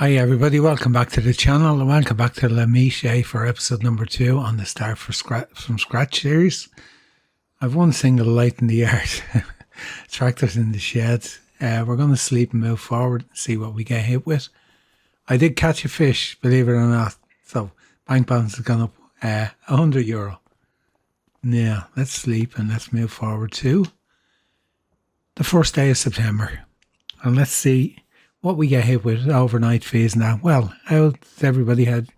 Hi everybody, welcome back to the channel and welcome back to Mechet for episode number 2 on the Start from Scratch series. I've one single light in the yard, tractors in the shed. We're going to sleep and move forward and see what we get hit with. I did catch a fish, believe it or not, so bank balance has gone up €100. Now let's sleep and let's move forward to the first day of September and let's see what we get hit with overnight fees now. Well, how's everybody had?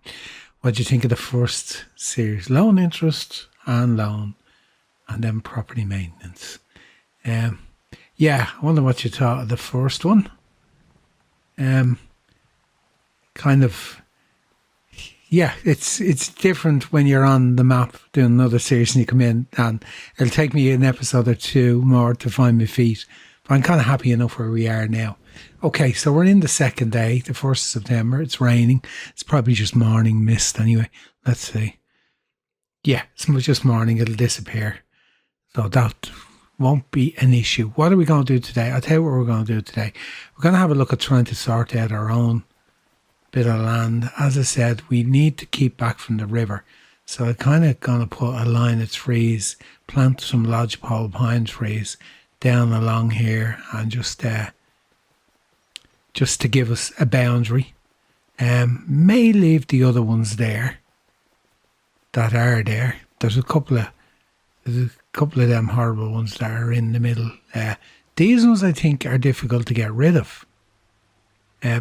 What do you think of the first series? Loan interest and loan, and then property maintenance. Yeah, I wonder what you thought of the first one. Kind of, yeah, it's different when you're on the map doing another series and you come in, and it'll take me an episode or two more to find my feet. But I'm kind of happy enough where we are now. Okay, so we're in the second day, the 1st of September. It's raining. It's probably just morning mist anyway. Let's see. Yeah, it's just morning. It'll disappear. So that won't be an issue. What are we going to do today? I'll tell you what we're going to do today. We're going to have a look at trying to sort out our own bit of land. As I said, we need to keep back from the river. So I'm kind of going to put a line of trees, plant some lodgepole pine trees down along here and just to give us a boundary. May leave the other ones there that are there. There's a couple of them horrible ones that are in the middle. These ones I think are difficult to get rid of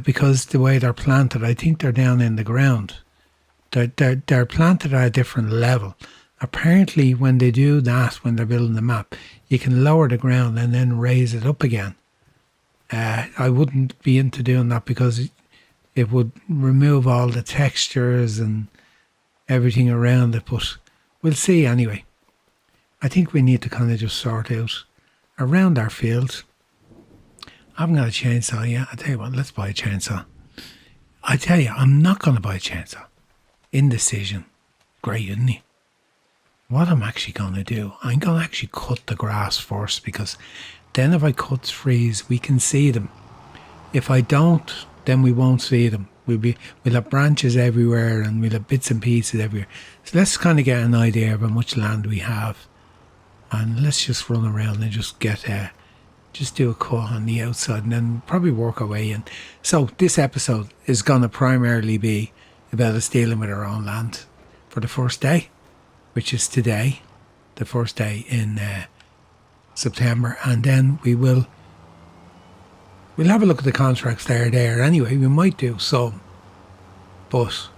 because the way they're planted, I think they're down in the ground. They're planted at a different level. Apparently when they do that, when they're building the map, you can lower the ground and then raise it up again. I wouldn't be into doing that because it would remove all the textures and everything around it, but we'll see anyway. I think we need to kind of just sort out around our fields. I haven't got a chainsaw yet. I tell you what, let's buy a chainsaw. I tell you, I'm not going to buy a chainsaw. Indecision. Great, isn't he? What I'm actually going to do, I'm going to actually cut the grass first, because then if I cut trees, we can see them. If I don't, then we won't see them. We'll have branches everywhere and we'll have bits and pieces everywhere. So let's kind of get an idea of how much land we have. And let's just run around and just do a cut on the outside and then probably work our way in. So this episode is going to primarily be about us dealing with our own land for the first day, which is today, the first day in September, and then we'll have a look at the contracts there anyway. We might do some, but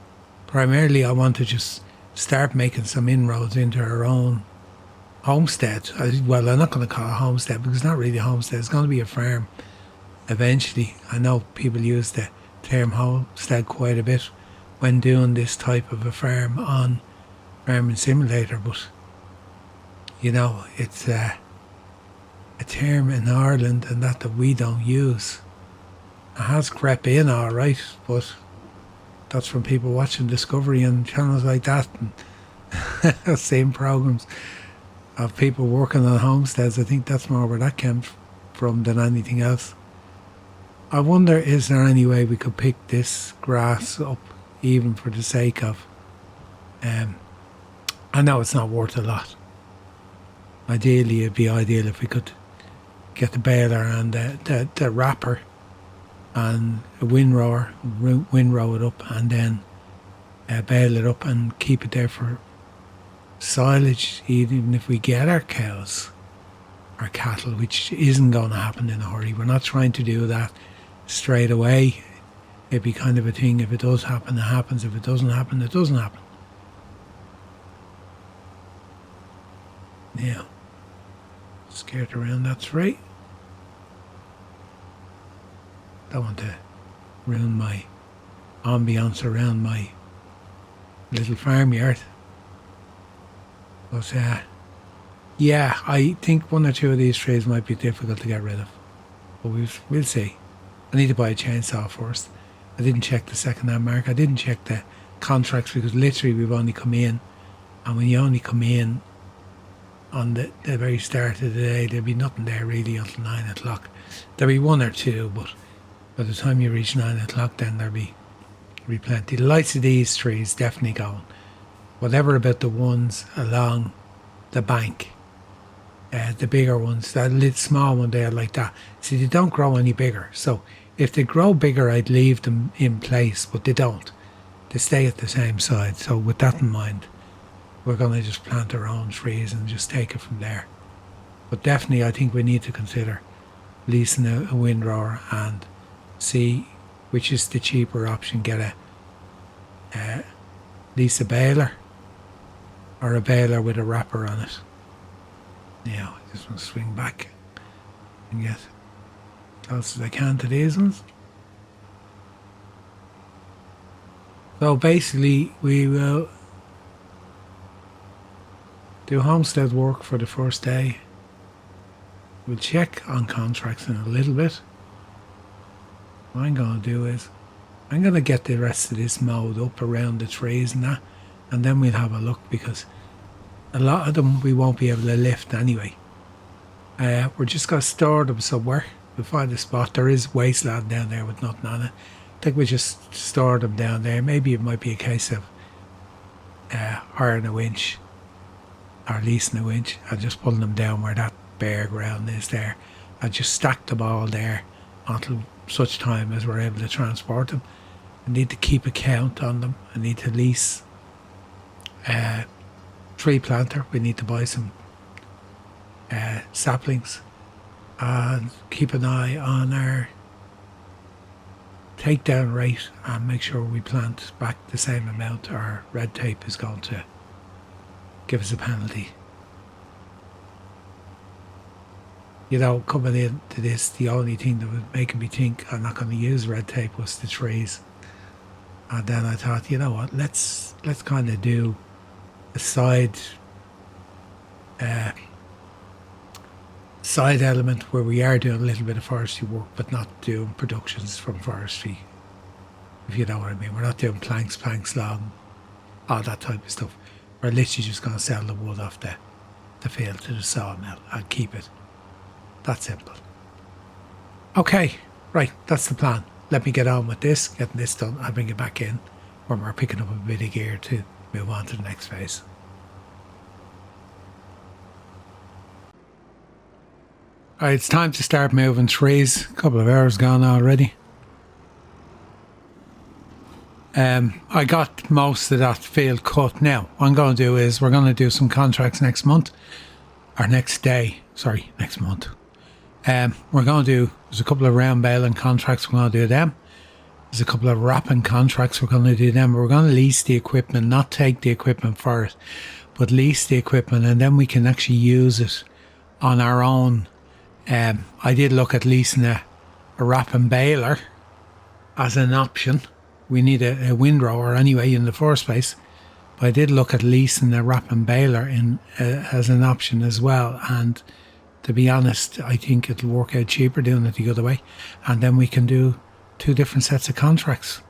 primarily I want to just start making some inroads into our own homestead. Well, I'm not going to call it a homestead because it's not really a homestead. It's going to be a farm eventually. I know people use the term homestead quite a bit when doing this type of a farm on Farming Simulator, but you know, it's a term in Ireland and that we don't use. It has crept in alright, but that's from people watching Discovery and channels like that and same programs of people working on homesteads. I think that's more where that came from than anything else. I wonder, is there any way we could pick this grass up even for the sake of I know it's not worth a lot. Ideally, it'd be ideal if we could get the baler and the wrapper and a windrow it up and then bale it up and keep it there for silage, even if we get our cows, our cattle, which isn't going to happen in a hurry. We're not trying to do that straight away. It'd be kind of a thing, if it does happen, it happens. If it doesn't happen, it doesn't happen. Now, skirt around that tree. Don't want to ruin my ambience around my little farmyard. But yeah, I think one or two of these trees might be difficult to get rid of. But we'll see. I need to buy a chainsaw first. I didn't check the second-hand market. I didn't check the contracts because literally we've only come in. And when you only come in on the very start of the day, there'll be nothing there really until 9 o'clock. There'll be one or two, but By the time you reach 9 o'clock, then there'll be plenty. The lights of these trees definitely going. Whatever about the ones along the bank, the bigger ones, that little small one there like that. See, they don't grow any bigger. So if they grow bigger, I'd leave them in place, but they don't. They stay at the same size. So with that in mind, we're going to just plant our own trees and just take it from there. But definitely, I think we need to consider leasing a windrower and see which is the cheaper option. Get lease a baler or a baler with a wrapper on it. Now, I just want to swing back and get close as I can to these ones. So basically, we will do homestead work for the first day. We'll check on contracts in a little bit. What I'm going to do is, I'm going to get the rest of this mowed up around the trees and that, and then we'll have a look, because a lot of them we won't be able to lift anyway. We're just going to store them somewhere. We'll find a spot. There is wasteland down there with nothing on it. I think we just store them down there. Maybe it might be a case of hiring a winch or leasing a winch and just pulling them down where that bare ground is there. I just stack them all there until such time as we're able to transport them. I need to keep a count on them. I need to lease a tree planter. We need to buy some saplings and keep an eye on our takedown rate and make sure we plant back the same amount, or red tape is going to give us a penalty. You know, coming into this, the only thing that was making me think I'm not going to use red tape was the trees. And then I thought, you know what, let's kind of do a side element where we are doing a little bit of forestry work, but not doing productions from forestry, if you know what I mean. We're not doing planks long, all that type of stuff. We're literally just going to sell the wood off the field to the sawmill and keep it that simple. Okay, right, that's the plan. Let me get on with this, getting this done. I'll bring it back in when we're picking up a bit of gear to move on to the next phase. Alright, it's time to start moving trees. A couple of hours gone already. I got most of that field cut now. What I'm going to do is we're going to do some contracts next month. Or next day. Sorry, next month. We're going to do, there's a couple of round baling contracts, we're going to do them. There's a couple of wrapping contracts, we're going to do them. We're going to lease the equipment, not take the equipment for it, but lease the equipment, and then we can actually use it on our own. I did look at leasing a wrapping baler as an option. We need a windrower anyway in the first place. But I did look at leasing a wrapping baler as an option as well. And to be honest, I think it'll work out cheaper doing it the other way. And then we can do 2 different sets of contracts.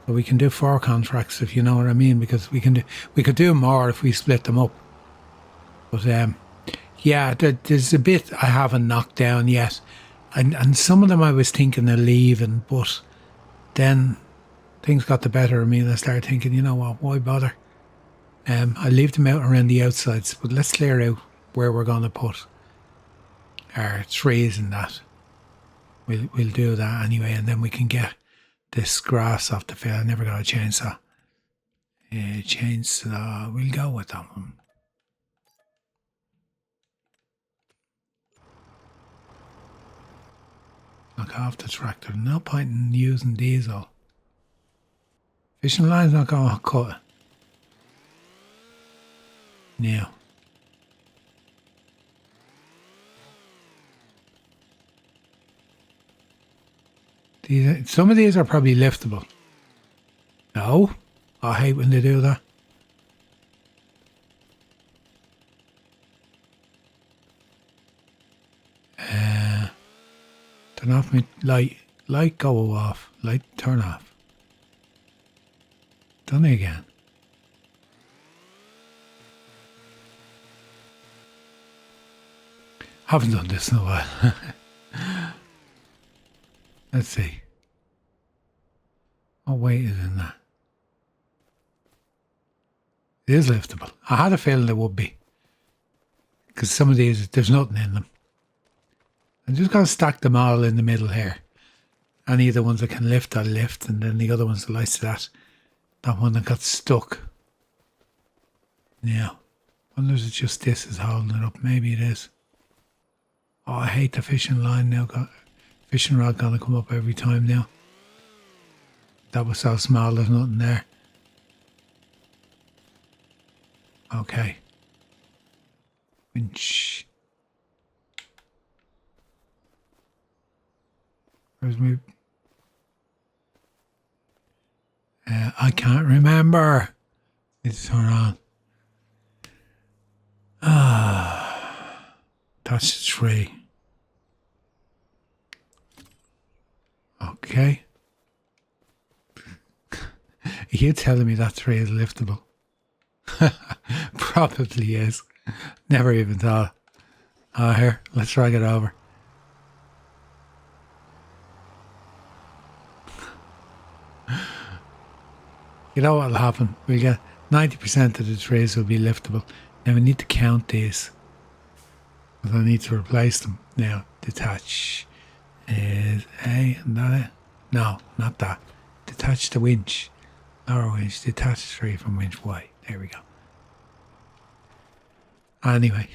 So we can do 4 contracts, if you know what I mean, because we could do more if we split them up. But yeah, there's a bit I haven't knocked down yet. And some of them I was thinking of leaving, but then things got the better of me and I started thinking, you know what, why bother? I leave them out around the outsides, but let's clear out where we're going to put our trees and that. We'll do that anyway, and then we can get this grass off the field. I never got a chainsaw. Chainsaw, we'll go with that one. Knock off the tractor. No point in using diesel. Fishing line's not going to cut it. Now. Some of these are probably liftable. No, I hate when they do that. Turn off my light. Light go off. Light turn off. Done it again. Haven't done this in a while. Let's see. What weight is in that? It is liftable. I had a feeling it would be. Because some of these, there's nothing in them. I'm just going to stack them all in the middle here. Any of the ones that can lift, I'll lift. And then the other ones, the likes of that one that got stuck. Yeah. I wonder if it's just this is holding it up. Maybe it is. Oh, I hate the fishing line now. Fishing rod going to come up every time now. That was so small, there's nothing there. Okay. Winch. Where's my... I can't remember. It's turn on. That's the tree. Okay. You're telling me that tree is liftable? Probably is. Never even thought. Here, let's drag it over. You know what'll happen? We'll get 90% of the trees will be liftable. Now we need to count these. Because I need to replace them. Now, detach. Is A and that it? No, not that. Detach the winch. Lower winch. Detach the tree from winch Y. There we go. Anyway.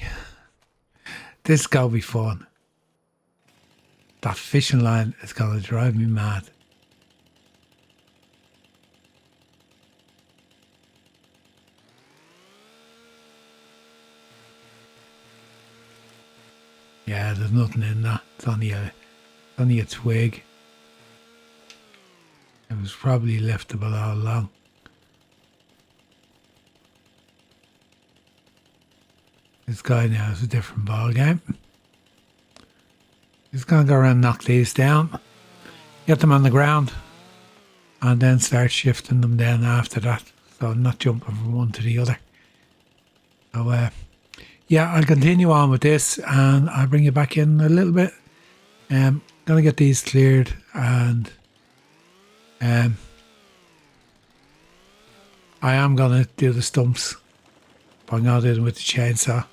This is going to be fun. That fishing line is going to drive me mad. Yeah, there's nothing in that. It's only a twig. It was probably liftable all along. This guy now is a different ball game. He's gonna go around and knock these down, get them on the ground, and then start shifting them down after that. So I'm not jumping from one to the other. So yeah, I'll continue on with this and I'll bring you back in a little bit. Gonna get these cleared and I am gonna do the stumps, but I'm gonna do them with the chainsaw.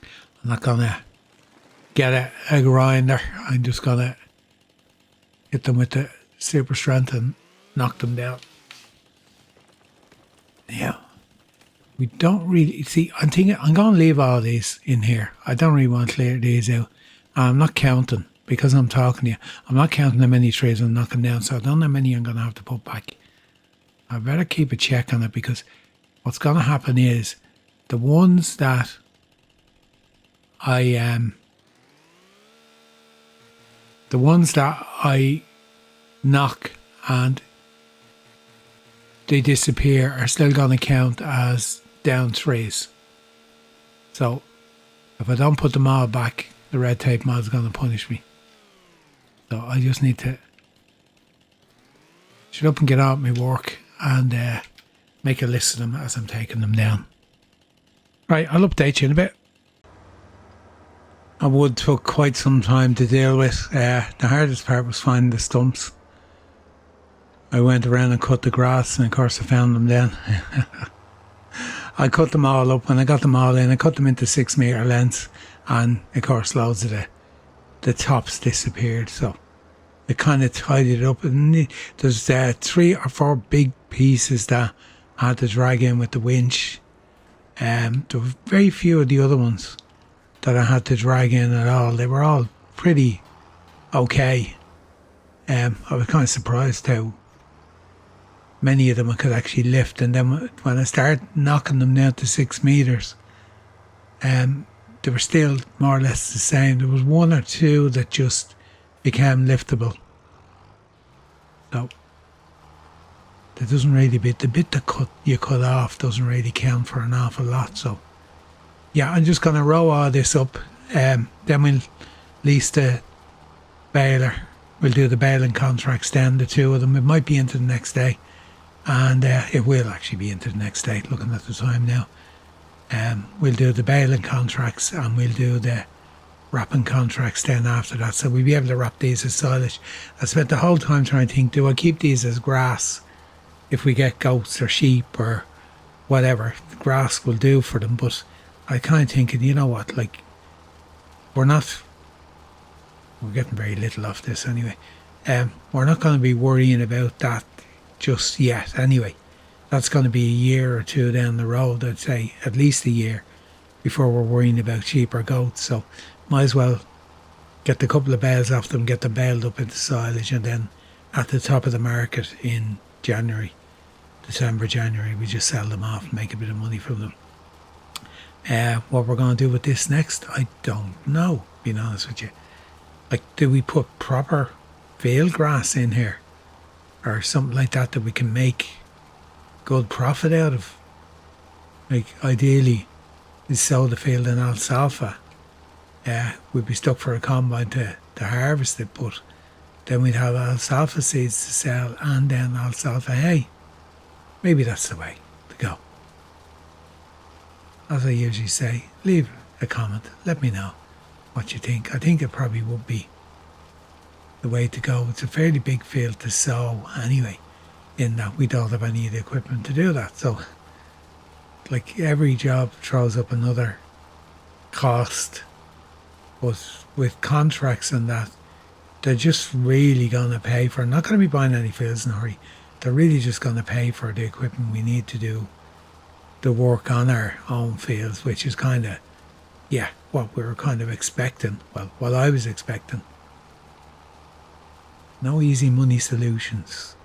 I'm not gonna get a grinder. I'm just gonna hit them with the super strength and knock them down. Yeah. We don't really see. I'm thinking I'm going to leave all these in here. I don't really want to clear these out. I'm not counting because I'm talking to you. I'm not counting how many trees I'm knocking down, so I don't know how many I'm going to have to put back. I better keep a check on it because what's going to happen is the ones that I knock and they disappear are still going to count as down trees. So if I don't put them all back, the red tape mod is going to punish me. So I just need to shut up and get out of my work and make a list of them as I'm taking them down. Right, I'll update you in a bit. That wood took quite some time to deal with. The hardest part was finding the stumps. I went around and cut the grass and of course I found them then. I cut them all up. When I got them all in, I cut them into 6 metre lengths and of course loads of the tops disappeared, so it kind of tidied it up. And there's 3 or 4 big pieces that I had to drag in with the winch. There were very few of the other ones that I had to drag in at all. They were all pretty okay. I was kind of surprised how many of them I could actually lift, and then when I started knocking them down to 6 metres, they were still more or less the same. There was 1 or 2 that just became liftable. So there doesn't really be the bit that you cut off doesn't really count for an awful lot. So yeah, I'm just going to row all this up. Then we'll lease the baler. We'll do the baling contracts then, the 2 of them. It might be into the next day. And it will actually be into the next day, looking at the time now. We'll do the baling contracts and we'll do the wrapping contracts then after that. So we'll be able to wrap these as silage. I spent the whole time trying to think, do I keep these as grass if we get goats or sheep or whatever? The grass will do for them, but I kind of thinking, you know what, like, we're getting very little off this anyway. We're not going to be worrying about that just yet anyway. That's going to be a year or two down the road, I'd say, at least a year before we're worrying about sheep or goats. So might as well get the couple of bales off them, get them baled up into silage, and then at the top of the market in December, January, we just sell them off and make a bit of money from them. What we're going to do with this next, I don't know, being honest with you. Like, do we put proper field grass in here or something like that we can make good profit out of? Like, ideally, we sow the field in alfalfa. We'd be stuck for a combine to harvest it, but then we'd have alfalfa seeds to sell and then alfalfa hay. Maybe that's the way to go. As I usually say, leave a comment, let me know what you think. I think it probably would be the way to go. It's a fairly big field to sow anyway, in that we don't have any of the equipment to do that. So, like, every job throws up another cost, but with contracts and that, they're just really going to pay for, not going to be buying any fields in a hurry. They're really just going to pay for the equipment we need to do the work on our own fields, which is kind of, yeah, what we were kind of expecting. Well, what I was expecting. No easy money solutions.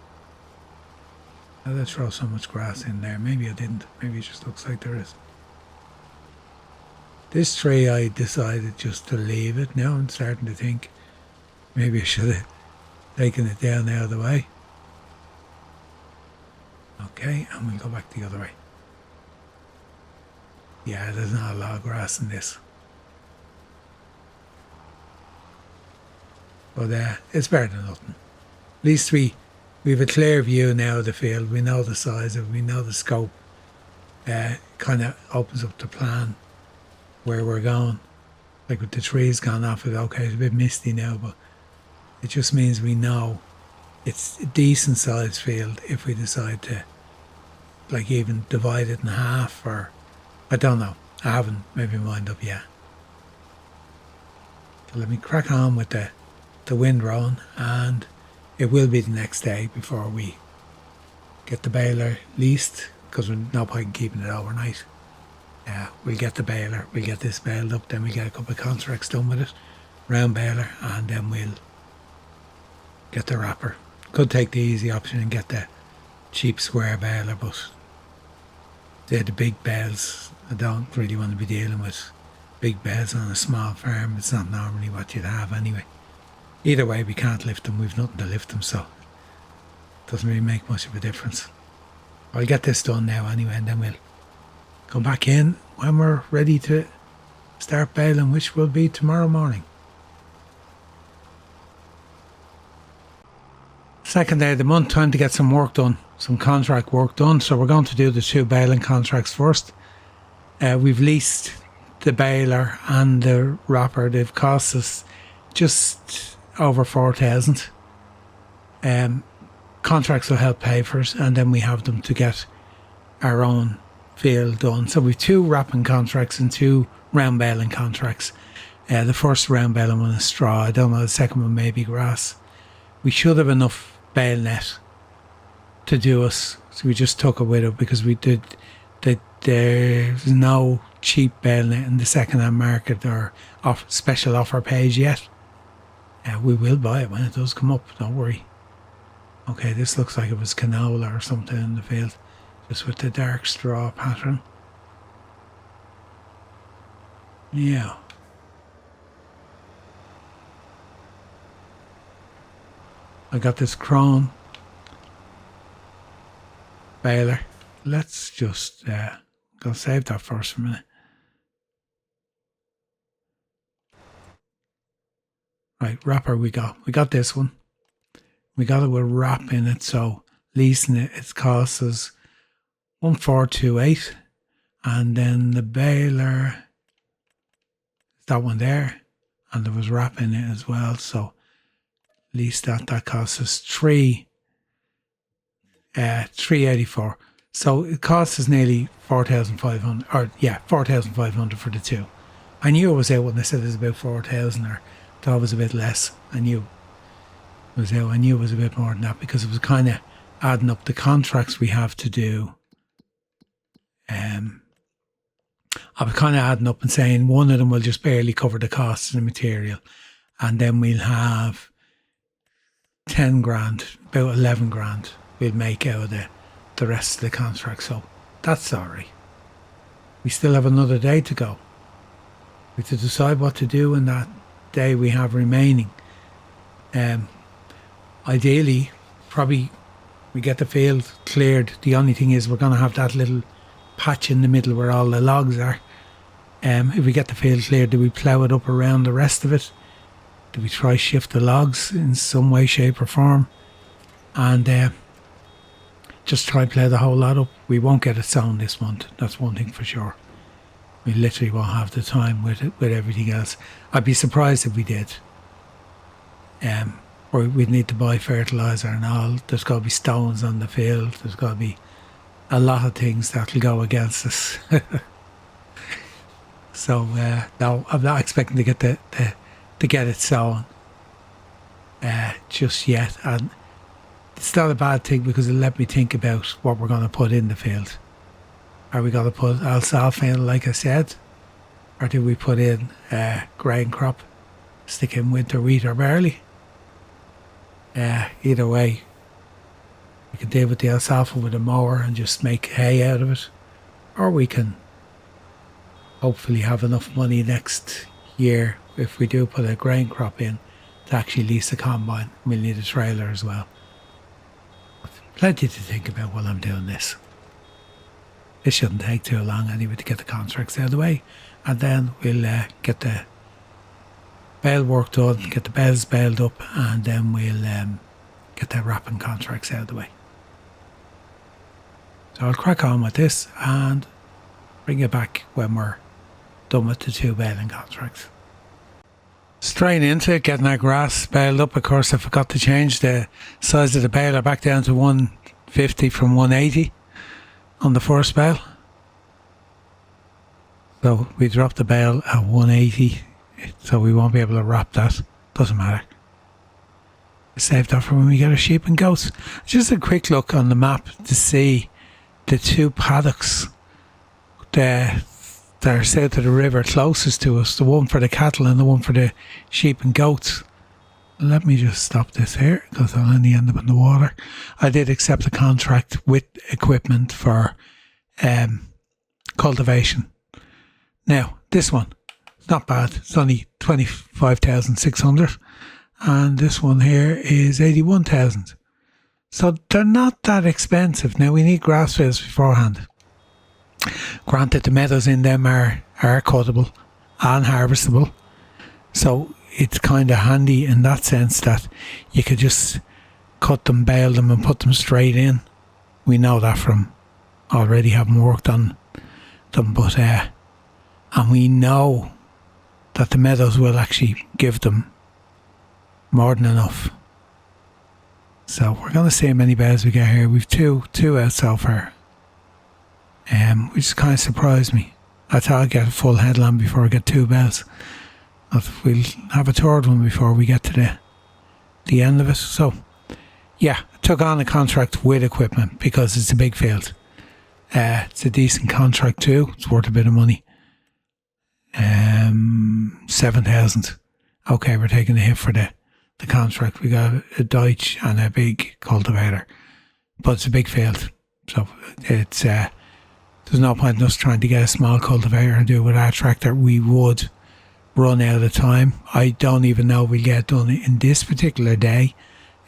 How did I throw so much grass in there? Maybe I didn't. Maybe it just looks like there is. This tree, I decided just to leave it. Now I'm starting to think maybe I should have taken it down out of the way. Okay, and we'll go back the other way. Yeah, there's not a lot of grass in this. But it's better than nothing. At least we have a clear view now of the field. We know the size of it, we know the scope. Kind of opens up the plan where we're going. Like with the trees gone off it, okay, it's a bit misty now, but it just means we know it's a decent sized field if we decide to, like, even divide it in half, or I don't know. I haven't made my mind up yet. So let me crack on with the windrow, and it will be the next day before we get the baler leased, because we're no point in keeping it overnight. We'll get the baler, we'll get this baled up, then we'll get a couple of contracts done with it, round baler, and then we'll get the wrapper. Could take the easy option and get the cheap square baler, but they're the big bales. I don't really want to be dealing with big bales on a small farm. It's not normally what you'd have anyway. Either way, we can't lift them. We've nothing to lift them, so it doesn't really make much of a difference. I'll get this done now anyway, and then we'll come back in when we're ready to start baling, which will be tomorrow morning. Second day of the month, time to get some work done, some contract work done. So we're going to do the 2 baling contracts first. We've leased the baler and the wrapper. They've cost us just over 4,000. Contracts will help pay for it, and then we have them to get our own field done. So we've 2 wrapping contracts and 2 round baling contracts. The first round baling one is straw. I don't know, the second one may be grass. We should have enough bale net to do us, so we just took it with it, because we did there's no cheap bale net in the second-hand market or special offer page yet. We will buy it when it does come up, don't worry. Okay, this looks like it was canola or something in the field, just with the dark straw pattern. Yeah. I got this Krone baler. Let's just go save that first for a minute. Right, wrapper we got. We got this one. We got it with wrap in it, so leasing it, it costs us 1,428, and then the baler, that one there, and there was wrap in it as well. So at least that cost us $384. So it cost us nearly 4,500, or 4,500 for the two. I knew it was out when they said it was about 4,000, or thought it was a bit less. I knew it was out. I knew it was a bit more than that because it was kind of adding up the contracts we have to do. I was kind of adding up and saying one of them will just barely cover the cost of the material, and then we'll have 10 grand, about 11 grand we'll make out of the rest of the contract. So that's alright. We still have another day to go. We have to decide what to do in that day we have remaining. Ideally, probably we get the field cleared. The only thing is we're going to have that little patch in the middle where all the logs are. If we get the field cleared, do we plough it up around the rest of it? Do we try shift the logs in some way, shape or form? And just try and plough the whole lot up. We won't get it sown this month. That's one thing for sure. We literally won't have the time with everything else. I'd be surprised if we did. Or we'd need to buy fertiliser and all. There's got to be stones on the field. There's got to be a lot of things that'll go against us. So no, I'm not expecting to get to get it sown just yet, and it's not a bad thing because it'll let me think about what we're going to put in the field. Are we going to put alfalfa in, like I said, or do we put in grain crop, stick in winter wheat or barley? Either way, we can deal with the alfalfa with a mower and just make hay out of it, or we can hopefully have enough money next year if we do put a grain crop in to actually lease a combine. We'll need a trailer as well. Plenty to think about while I'm doing this. It shouldn't take too long anyway to get the contracts out of the way, and then we'll get the bale work done, get the bales baled up, and then we'll get the wrapping contracts out of the way. So I'll crack on with this and bring you back when we're done with the two baling contracts. Straight into it, getting our grass baled up. Of course, I forgot to change the size of the baler back down to 150 from 180 on the first bale. So we dropped the bale at 180, so we won't be able to wrap that. Doesn't matter. Save that for when we get our sheep and goats. Just a quick look on the map to see the two paddocks that are south of the river closest to us, the one for the cattle and the one for the sheep and goats. Let me just stop this here because I'll only end up in the water. I did accept a contract with equipment for cultivation. Now, this one, it's not bad. It's only 25,600, and this one here is 81,000. So they're not that expensive. Now, we need grass fields beforehand. Granted, the meadows in them are cuttable and harvestable, so it's kind of handy in that sense that you could just cut them, bale them and put them straight in. We know that from already having worked on them, but and we know that the meadows will actually give them more than enough. So we're going to see how many bales we get here. We've two out so far, which kind of surprised me. I thought I'd get a full headland before I get two bales. We'll have a third one before we get to the end of it. So yeah, I took on a contract with equipment because it's a big field. It's a decent contract too. It's worth a bit of money. 7,000. Okay, we're taking a hit for the contract. We got a Deutsch and a big cultivator, but it's a big field, so it's there's no point in us trying to get a small cultivator and do it with our tractor. We would run out of time. I don't even know if we'll get it done in this particular day.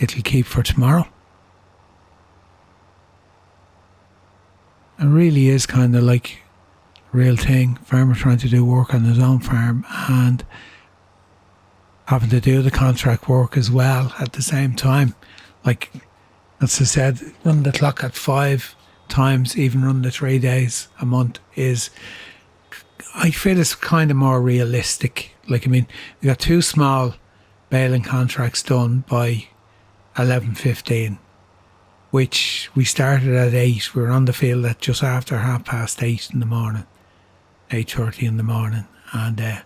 It'll keep for tomorrow. It really is kind of like a real thing. Farmer trying to do work on his own farm and having to do the contract work as well at the same time. Like, as I said, run the clock at 5 times, even run the 3 days a month is I feel it's kind of more realistic. Like, I mean, we got 2 small baling contracts done by 11:15, which we started at 8. We were on the field at just after 8:30 in the morning, 8:30 in the morning, and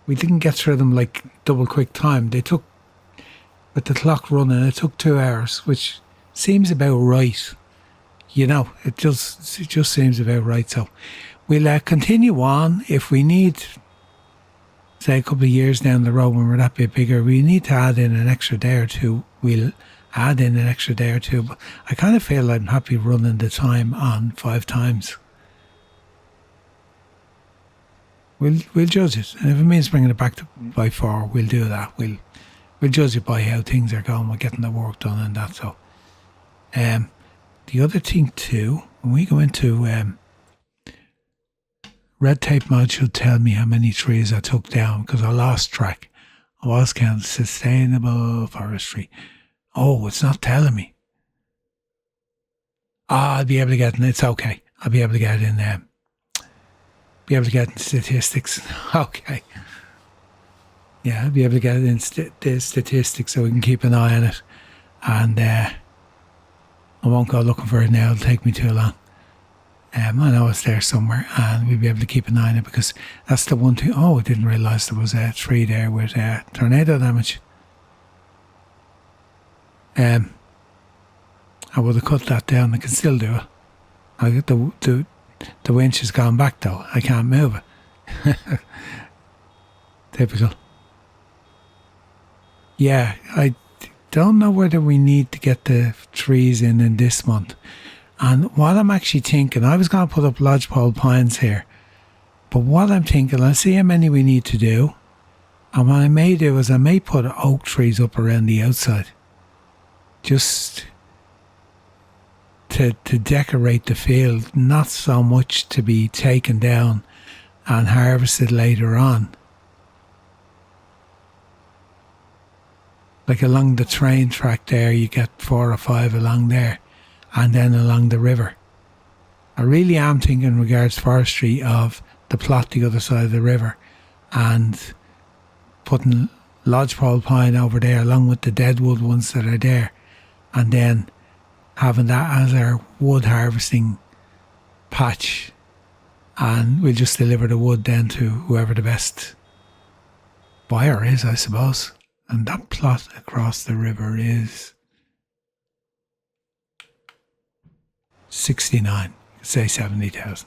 we didn't get through them like double quick time. They took, with the clock running, it took 2 hours, which seems about right. You know, it just seems about right. So we'll continue on. If we need, say, a couple of years down the road when we're that bit bigger, we need to add in an extra day or two. We'll add in an extra day or two. But I kind of feel I'm happy running the time on 5 times. We'll judge it, and if it means bringing it back to by 4, we'll do that. We'll judge it by how things are going. We're getting the work done and that. So, the other thing too, when we go into red tape mod, should tell me how many trees I took down because I lost track. I was counting sustainable forestry. Oh, it's not telling me. I'll be able to get it. It's okay. I'll be able to get it in there. Be able to get in statistics. Okay. Yeah, I'll be able to get it in the statistics so we can keep an eye on it. And I won't go looking for it now. It'll take me too long. I know it's there somewhere, and we'll be able to keep an eye on it because that's the one thing. Oh, I didn't realise there was a tree there with tornado damage. I would have cut that down. I can still do it. I get the winch has gone back though. I can't move it. Typical. Yeah, I don't know whether we need to get the trees in this month. And what I'm actually thinking, I was going to put up lodgepole pines here, but what I'm thinking, I'll see how many we need to do. And what I may do is I may put oak trees up around the outside, just to decorate the field, not so much to be taken down and harvested later on. Like along the train track there, you get 4 or 5 along there, and then along the river. I really am thinking in regards to forestry of the plot the other side of the river and putting lodgepole pine over there along with the deadwood ones that are there, and then having that as our wood harvesting patch, and we'll just deliver the wood then to whoever the best buyer is, I suppose. And that plot across the river is 69, say 70,000.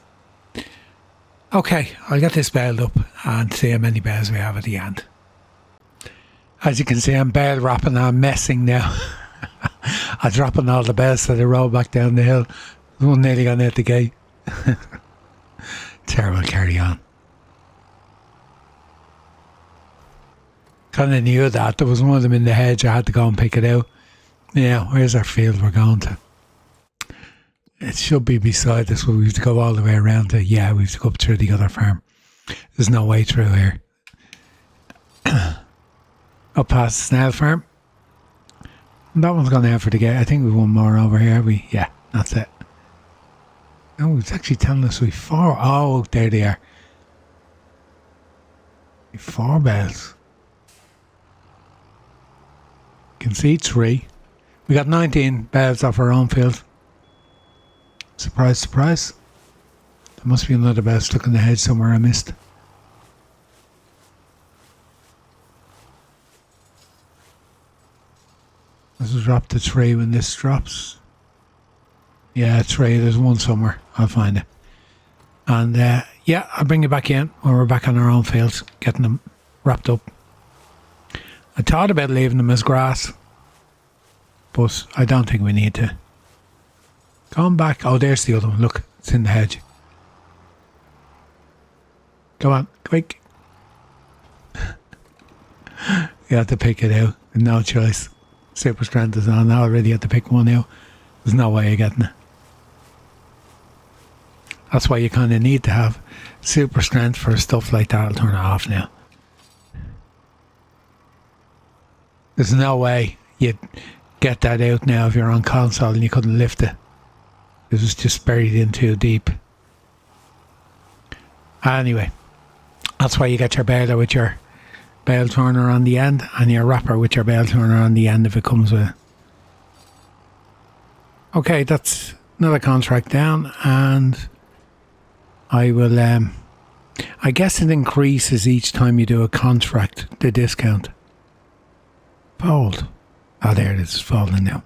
Okay, I'll get this baled up and see how many bales we have at the end. As you can see, I'm bale wrapping, I'm messing now. I'm dropping all the bales so they roll back down the hill. One nearly got out the gate. Terrible carry on. Kind of knew that. There was one of them in the hedge. I had to go and pick it out. Yeah, where's our field we're going to? It should be beside us, but we have to go all the way around to, yeah, we have to go up through the other farm. There's no way through here. Up past the snail farm. And that one's gone out for the gate. I think we've one more over here. Yeah, that's it. Oh, it's actually telling us we've 4. Oh, there they are. We've 4 bales. You can see 3. We got 19 bales off our own field. Surprise, surprise. There must be another bale stuck in the hedge somewhere I missed. Let's drop the 3 when this drops. Yeah, 3. There's one somewhere. I'll find it. And yeah, I'll bring you back in when we're back on our own fields, getting them wrapped up. I thought about leaving them as grass, but I don't think we need to. Going back. Oh, there's the other one. Look, it's in the hedge. Go on, quick. You have to pick it out. No choice. Super strength is on. I already had to pick one out. There's no way of getting it. That's why you kind of need to have super strength for stuff like that. I'll turn it off now. There's no way you'd get that out now if you're on console and you couldn't lift it. It was just buried in too deep. Anyway, that's why you get your baler with your bale turner on the end and your wrapper with your bale turner on the end if it comes with it. Okay, that's another contract down, and I will, I guess it increases each time you do a contract, the discount. Fold. Oh, there it is, folding now.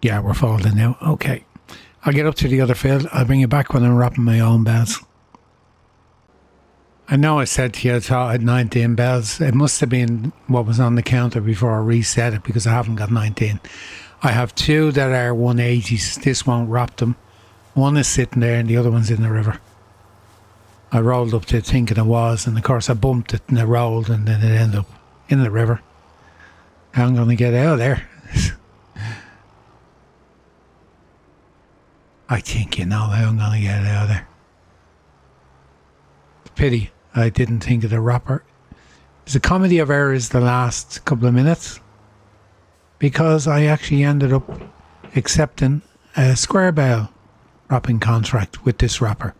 Yeah, we're folding now. Okay. I'll get up to the other field. I'll bring you back when I'm wrapping my own bales. I know I said to you I thought I had 19 bales. It must have been what was on the counter before I reset it because I haven't got 19. I have 2 that are 180s. This won't wrap them. One is sitting there and the other one's in the river. I rolled up to it thinking it was, and of course I bumped it and it rolled and then it ended up in the river. How I'm going to get out of there? I think you know how I'm going to get out of there. Pity I didn't think of the wrapper. It's a comedy of errors the last couple of minutes because I actually ended up accepting a square bale wrapping contract with this wrapper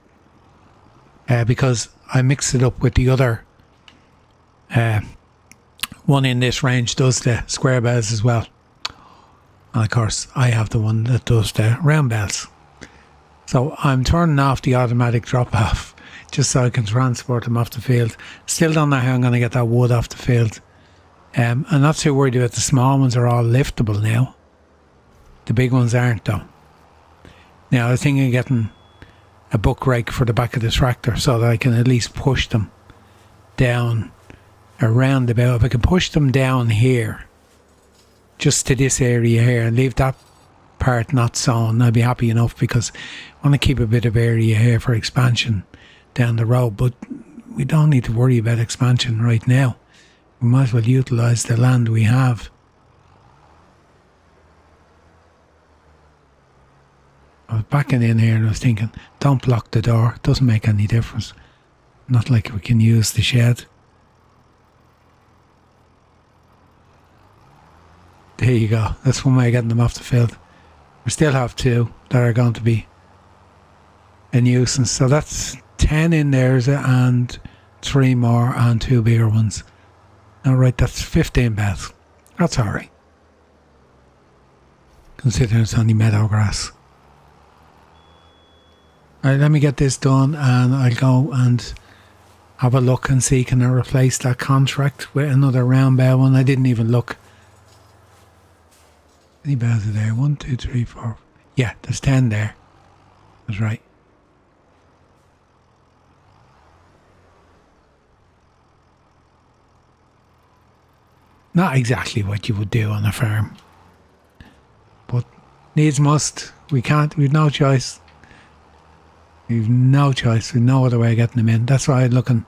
because I mixed it up with the other one in this range does the square bales as well. And of course I have the one that does the round bales. So I'm turning off the automatic drop off just so I can transport them off the field. Still don't know how I'm going to get that wood off the field. I'm not too worried about the small ones, are all liftable now. The big ones aren't though. Now I was thinking of getting a buck rake for the back of the tractor so that I can at least push them down around about. If I can push them down here, just to this area here, and leave that part not sown, I'd be happy enough because I want to keep a bit of area here for expansion down the road, but we don't need to worry about expansion right now. We might as well utilise the land we have. I was backing in here and I was thinking, don't block the door, it doesn't make any difference. Not like we can use the shed. There you go, that's one way of getting them off the field. We still have 2 that are going to be a nuisance, so that's 10 in there and 3 more and 2 bigger ones. Alright, that's 15 bales. That's alright, considering it's only meadow grass. Alright, let me get this done and I'll go and have a look and see can I replace that contract with another round bale one. I didn't even look. How many bales are there? 1, 2, 3, 4. Yeah, there's 10 there. That's right. Not exactly what you would do on a farm, but needs must. We can't. We've no choice. We've no choice. We've no other way of getting them in. That's why I'm looking.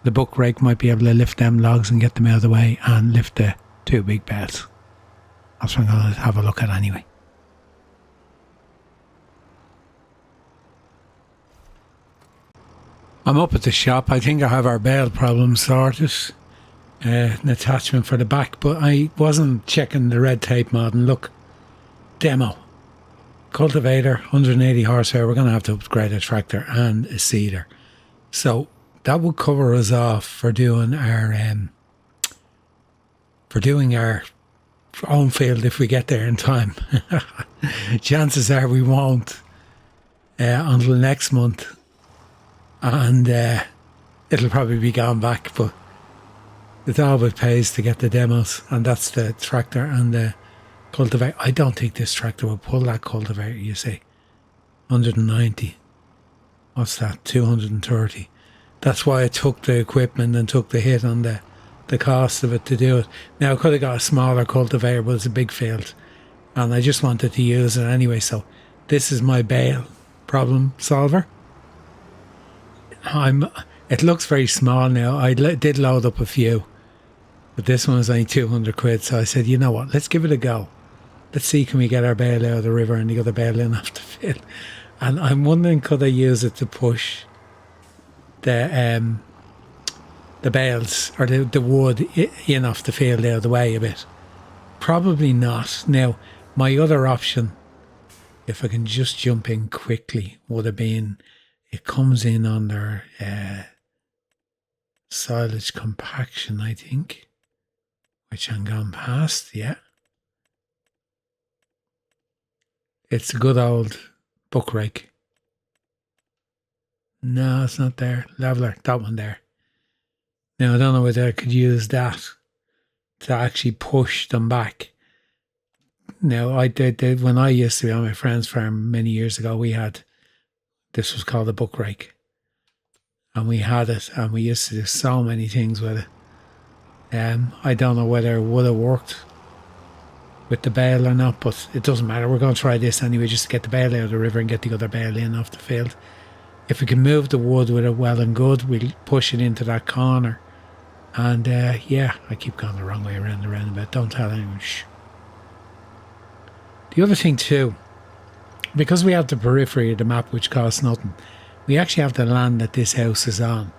The buck rake might be able to lift them logs and get them out of the way and lift the 2 big bales. That's what I'm going to have a look at anyway. I'm up at the shop. I think I have our bale problem sorted. An attachment for the back, but I wasn't checking the red tape mod, and look, demo. Cultivator, 180 horsepower. We're going to have to upgrade a tractor and a seeder. So that will cover us off for doing our own field if we get there in time. Chances are we won't until next month, and it'll probably be gone back, but it always pays to get the demos, and that's the tractor and the cultivator. I don't think this tractor will pull that cultivator, you see. 190. What's that? 230. That's why I took the equipment and took the hit on the cost of it to do it. Now I could have got a smaller cultivator, but it's a big field and I just wanted to use it anyway, so this is my bale problem solver. It looks very small now. I did load up a few, but this one was only 200 quid, so I said, you know what, let's give it a go. Let's see, can we get our bale out of the river and the other bale in off the field. And I'm wondering, could I use it to push the the bales or the wood in off the field out of the way a bit? Probably not. Now, my other option, if I can just jump in quickly, would have been it comes in under silage compaction, I think, which I'm gone past, yeah. It's a good old buck rake. No, it's not there. Leveler, that one there. Now, I don't know whether I could use that to actually push them back. Now, I did when I used to be on my friend's farm many years ago, this was called a buck rake. And we had it, and we used to do so many things with it. I don't know whether it would have worked with the bale or not, but it doesn't matter. We're going to try this anyway, just to get the bale out of the river and get the other bale in off the field. If we can move the wood with it, well and good. We'll push it into that corner. And yeah, I keep going the wrong way around the roundabout. Don't tell anyone. Shh. The other thing too, because we have the periphery of the map which costs nothing, we actually have the land that this house is on.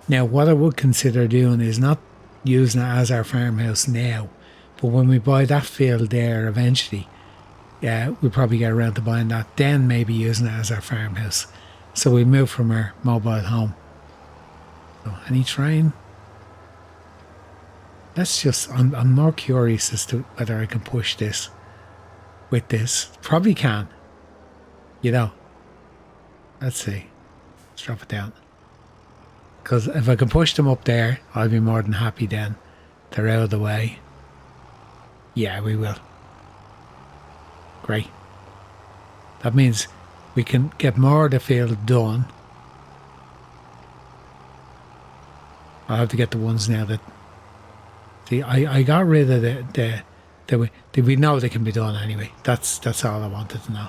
Now, what I would consider doing is not using it as our farmhouse now, but when we buy that field there eventually, we'll probably get around to buying that, then maybe using it as our farmhouse. So we move from our mobile home. So, any train? I'm more curious as to whether I can push this with this. Probably can. You know. Let's see. Let's drop it down. Because if I can push them up there, I'll be more than happy then. They're out of the way. Yeah, we will. Great. That means we can get more of the field done. I'll have to get the ones now that... See, I got rid of we know they can be done anyway. That's all I wanted to know.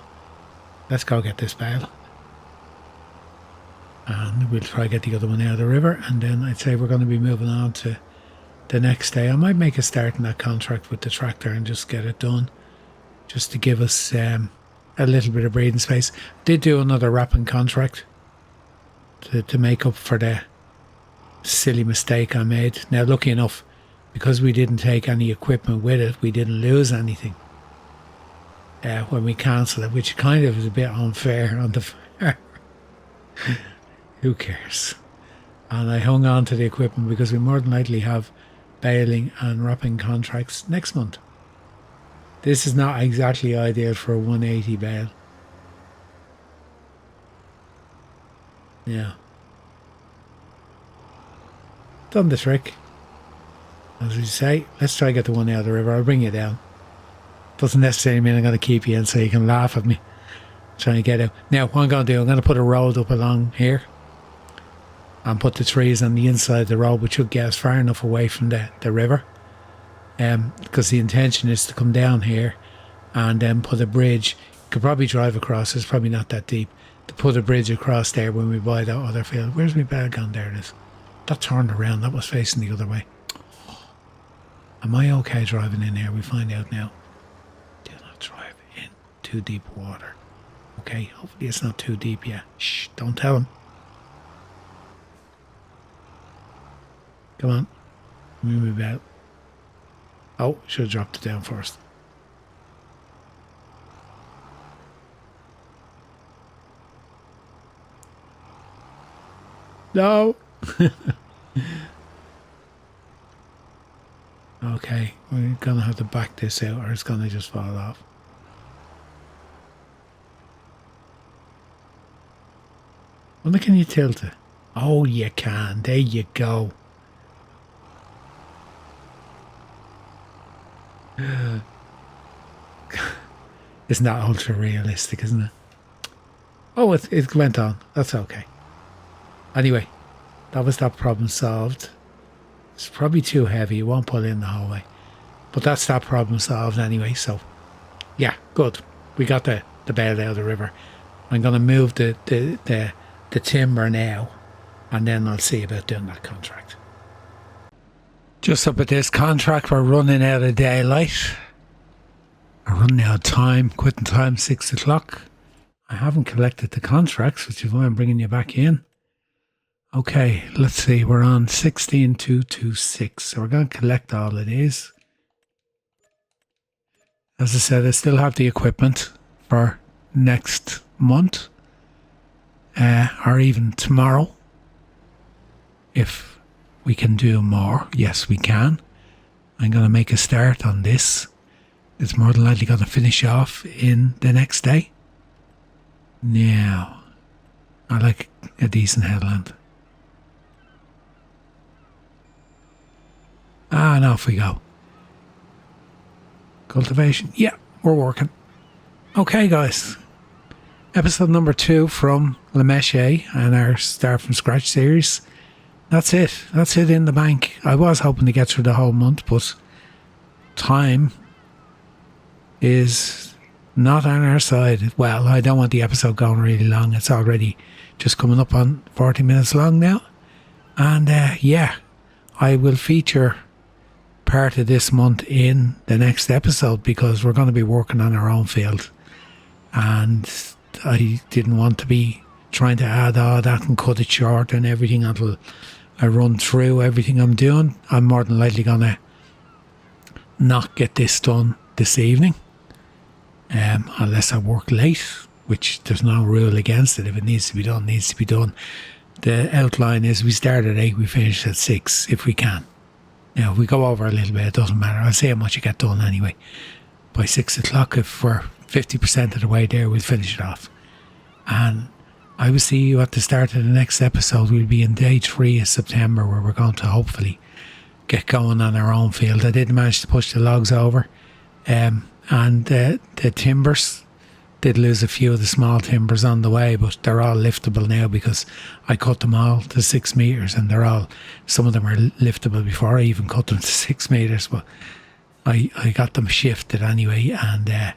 Let's go get this bale. And we'll try to get the other one out of the river, and then I'd say we're going to be moving on to the next day. I might make a start in that contract with the tractor and just get it done, just to give us a little bit of breathing space. Did do another wrapping contract to make up for the silly mistake I made. Now, lucky enough, because we didn't take any equipment with it, we didn't lose anything when we cancelled it, which kind of is a bit unfair on the farm. Who cares? And I hung on to the equipment because we more than likely have baling and wrapping contracts next month. This is not exactly ideal for a 180 bale. Yeah. Done the trick. As we say, let's try to get the one out of the river. I'll bring you down. Doesn't necessarily mean I'm going to keep you in so you can laugh at me trying to get out. Now, what I'm going to do, I'm going to put a road up along here and put the trees on the inside of the road, which should get us far enough away from the river. Because the intention is to come down here and then put a bridge. You could probably drive across, it's probably not that deep, to put a bridge across there when we buy that other field. Where's my bag gone? There it is. That turned around, that was facing the other way. Am I okay driving in here? We find out now. Do not drive in too deep water. Okay, hopefully it's not too deep yet. Shh, don't tell him. Come on. Move about. Oh, should have dropped it down first. No. Okay, we're going to have to back this out or it's going to just fall off. Wonder, can you tilt it? Oh, you can. There you go. It's not ultra realistic, isn't it? Oh, it went on. That's okay. Anyway, that was that problem solved. It's probably too heavy. It won't pull in the whole way. But that's that problem solved anyway. So, yeah, good. We got the bale out of the river. I'm going to move the timber now, and then I'll see about doing that contract. Just up at this contract, we're running out of daylight. We're running out of time. Quitting time 6 o'clock. I haven't collected the contracts, which is why I'm bringing you back in. Okay, let's see. We're on 16226. So we're going to collect all of these. As I said, I still have the equipment for next month. Or even tomorrow. If we can do more. Yes, we can. I'm going to make a start on this. It's more than likely going to finish off in the next day. Now, I like a decent headland. And off we go. Cultivation. Yeah, we're working. Okay, guys. Episode number 2 from Mechet and our Start From Scratch series. That's it. That's it in the bank. I was hoping to get through the whole month, but time is not on our side. Well, I don't want the episode going really long. It's already just coming up on 40 minutes long now. And yeah, I will feature part of this month in the next episode because we're going to be working on our own field. And I didn't want to be trying to add all that and cut it short and everything until I run through everything I'm doing. I'm more than likely going to not get this done this evening. Unless I work late, which there's no rule against it. If it needs to be done, it needs to be done. The outline is we start at 8, we finish at 6 if we can. Now, if we go over a little bit, it doesn't matter. I'll see how much you get done anyway. By 6 o'clock, if we're 50% of the way there, we'll finish it off. And I will see you at the start of the next episode. We'll be in day 3 of September where we're going to hopefully get going on our own field. I did manage to push the logs over. And the timbers, did lose a few of the small timbers on the way, but they're all liftable now because I cut them all to 6 metres and some of them are liftable before I even cut them to 6 metres, but I got them shifted anyway, and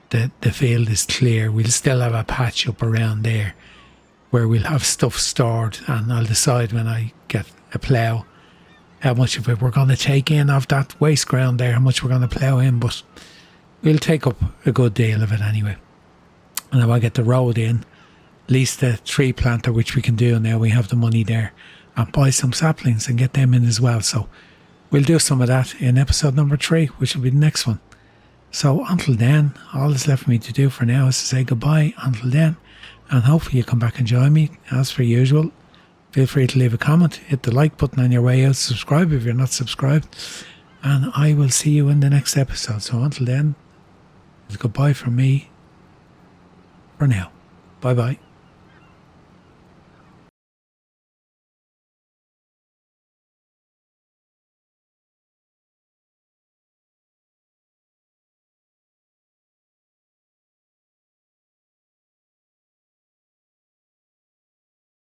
the field is clear. We'll still have a patch up around there where we'll have stuff stored, and I'll decide when I get a plough how much of it we're going to take in of that waste ground there, how much we're going to plough in, but we'll take up a good deal of it anyway. And if I get the road in, lease the tree planter, which we can do now, we have the money there, and buy some saplings and get them in as well. So we'll do some of that in episode number 3, which will be the next one. So until then, all that's left for me to do for now is to say goodbye until then, and hopefully you come back and join me as per usual. Feel free to leave a comment, hit the like button on your way out, subscribe if you're not subscribed, and I will see you in the next episode. So until then, it's goodbye from me for now. Bye bye.